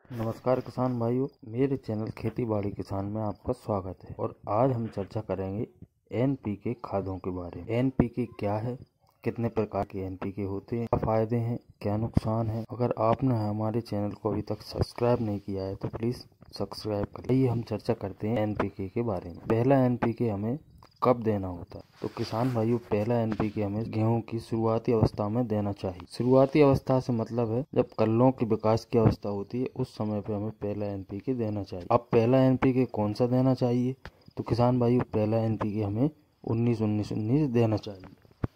नमस्कार किसान भाइयों, मेरे चैनल खेती बाड़ी किसान में आपका स्वागत है। और आज हम चर्चा करेंगे एनपीके खादों के बारे में। एनपीके क्या है, कितने प्रकार के एनपीके होते हैं, क्या फायदे हैं, क्या नुकसान है। अगर आपने हमारे चैनल को अभी तक सब्सक्राइब नहीं किया है तो प्लीज सब्सक्राइब करें। आइए हम चर्चा करते हैं एनपीके के बारे में। पहला एनपीके हमें कब देना होता है? तो किसान भाइयों, पहला एनपीके हमें गेहूं की शुरुआती अवस्था में देना चाहिए। शुरुआती अवस्था से मतलब है जब कल्लों के विकास की अवस्था होती है, उस समय पे हमें पहला एनपीके देना चाहिए। अब पहला एनपीके कौन सा देना चाहिए? तो किसान भाइयों, पहला एनपीके हमें 19-19-19 देना चाहिए।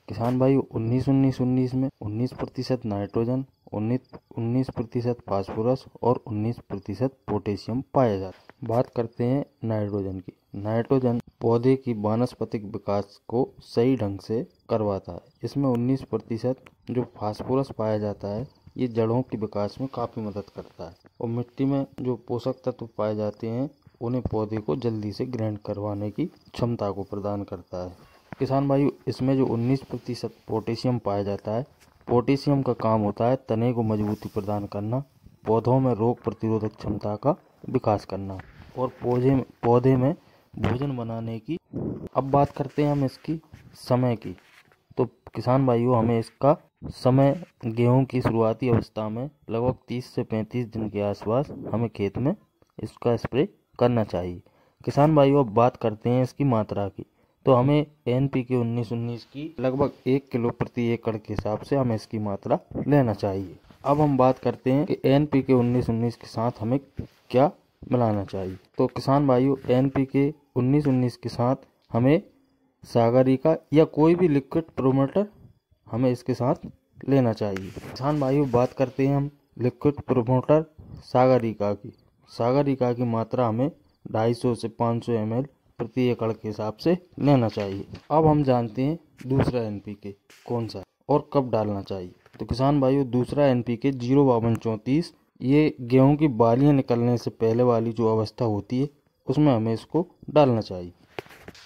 किसान भाइयों, 19-19-19 में 19% नाइट्रोजन, 19% फास्फोरस और 19% पोटेशियम पाया जाता है। बात करते हैं नाइट्रोजन की। नाइट्रोजन पौधे की वानस्पतिक विकास को सही ढंग से करवाता है। इसमें 19% जो फास्फोरस पाया जाता है, ये जड़ों के विकास में काफी मदद करता है। और मिट्टी में जो पोषक तत्व पाए जाते हैं, उन्हें पौधे को जल्दी से ग्रहण करवाने की क्षमता को प्रदान करता है। किसान भाइयों, इसमें जो 19% पोटेशियम पाया जाता है, पोटेशियम का काम होता है तने को मजबूती प्रदान करना, पौधों में रोग प्रतिरोधक क्षमता का विकास करना और पौधे में भोजन बनाने की। अब बात करते हैं हम इसकी समय की। तो किसान भाइयों, हमें इसका समय गेहूं की शुरुआती अवस्था में लगभग 30 से 35 दिन के आसपास हमें खेत में इसका स्प्रे करना चाहिए। किसान भाइयों, अब बात करते हैं इसकी मात्रा की। तो हमें एनपीके 19-19 की लगभग 1 किलो प्रति एकड़ के हिसाब से हमें इसकी मात्रा लेना चाहिए। अब हम बात करते हैं कि एनपीके 19-19 के साथ हमें क्या मिलाना चाहिए। तो किसान भाइयों, एनपीके 19-19 के साथ हमें सागरिका या कोई भी लिक्विड प्रोमोटर हमें इसके साथ लेना चाहिए। किसान भाइयों, बात करते हैं हम लिक्विड प्रोमोटर सागरिका की। सागरिका की मात्रा हमें 250 से 500 ml प्रति एकड़ के हिसाब से लेना चाहिए। अब हम जानते हैं दूसरा एनपीके कौन सा और कब डालना चाहिए। तो किसान भाइयों, दूसरा एनपीके 05234, ये गेहूं की बालियां निकलने से पहले वाली जो अवस्था होती है, उसमें हमें इसको डालना चाहिए।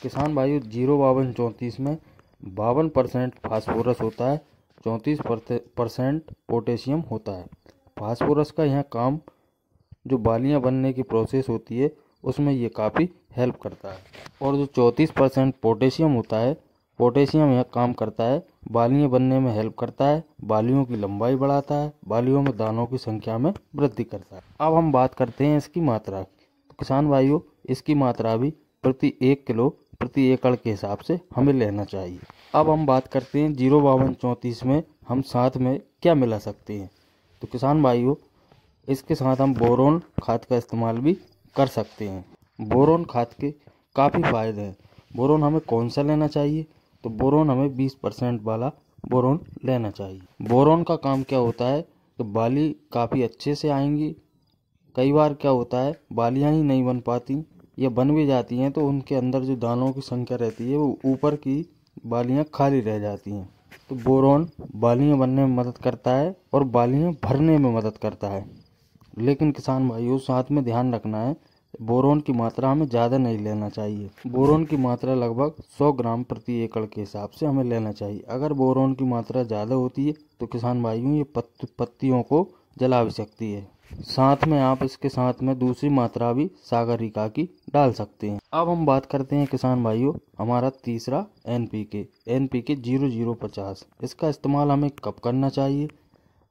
किसान भाइयों, 05234 में 52% फास्फोरस होता है, 34% पोटेशियम होता है। फास्फोरस का यहाँ काम जो बालियां बनने की प्रोसेस होती है, उसमें ये काफ़ी हेल्प करता है। और जो 34% पोटेशियम होता है, पोटेशियम यह काम करता है बालियां बनने में हेल्प करता है, बालियों की लंबाई बढ़ाता है, बालियों में दानों की संख्या में वृद्धि करता है। अब हम बात करते हैं इसकी मात्रा की। तो किसान भाइयों, इसकी मात्रा भी प्रति 1 किलो प्रति एकड़ के हिसाब से हमें लेना चाहिए। अब हम बात करते हैं 05234 में हम साथ में क्या मिला सकते हैं। तो किसान भाइयों, इसके साथ हम बोरोन खाद का इस्तेमाल भी कर सकते हैं। बोरोन खाद के काफ़ी फायदे हैं। बोरोन हमें कौन सा लेना चाहिए? तो बोरोन हमें 20% वाला बोरोन लेना चाहिए। बोरोन का काम क्या होता है? तो बाली काफ़ी अच्छे से आएंगी। कई बार क्या होता है, बालियां ही नहीं बन पाती या बन भी जाती हैं तो उनके अंदर जो दानों की संख्या रहती है, वो ऊपर की बालियां खाली रह जाती हैं। तो बोरोन बालियां बनने में मदद करता है और बालियां भरने में मदद करता है। लेकिन किसान भाइयों, साथ में ध्यान रखना है, बोरोन की मात्रा हमें ज़्यादा नहीं लेना चाहिए। बोरोन की मात्रा लगभग 100 ग्राम प्रति एकड़ के हिसाब से हमें लेना चाहिए। अगर बोरोन की मात्रा ज़्यादा होती है तो किसान भाइयों, ये पत्तियों को जला भी सकती है। साथ में आप इसके साथ में दूसरी मात्रा भी सागरिका की डाल सकते हैं। अब हम बात करते हैं किसान भाइयों, हमारा तीसरा एनपीके 0050। इसका इस्तेमाल हमें कब करना चाहिए?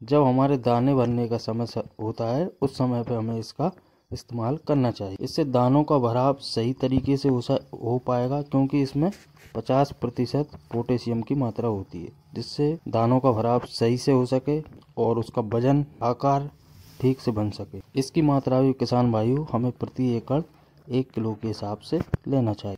जब हमारे दाने भरने का समय होता है, उस समय पे हमें इसका इस्तेमाल करना चाहिए। इससे दानों का भराव सही तरीके से हो पाएगा, क्योंकि इसमें 50% पोटेशियम की मात्रा होती है, जिससे दानों का भराव सही से हो सके और उसका वजन आकार ठीक से बन सके। इसकी मात्रा भी किसान भाइयों हमें प्रति एकड़ 1 किलो के हिसाब से लेना चाहिए।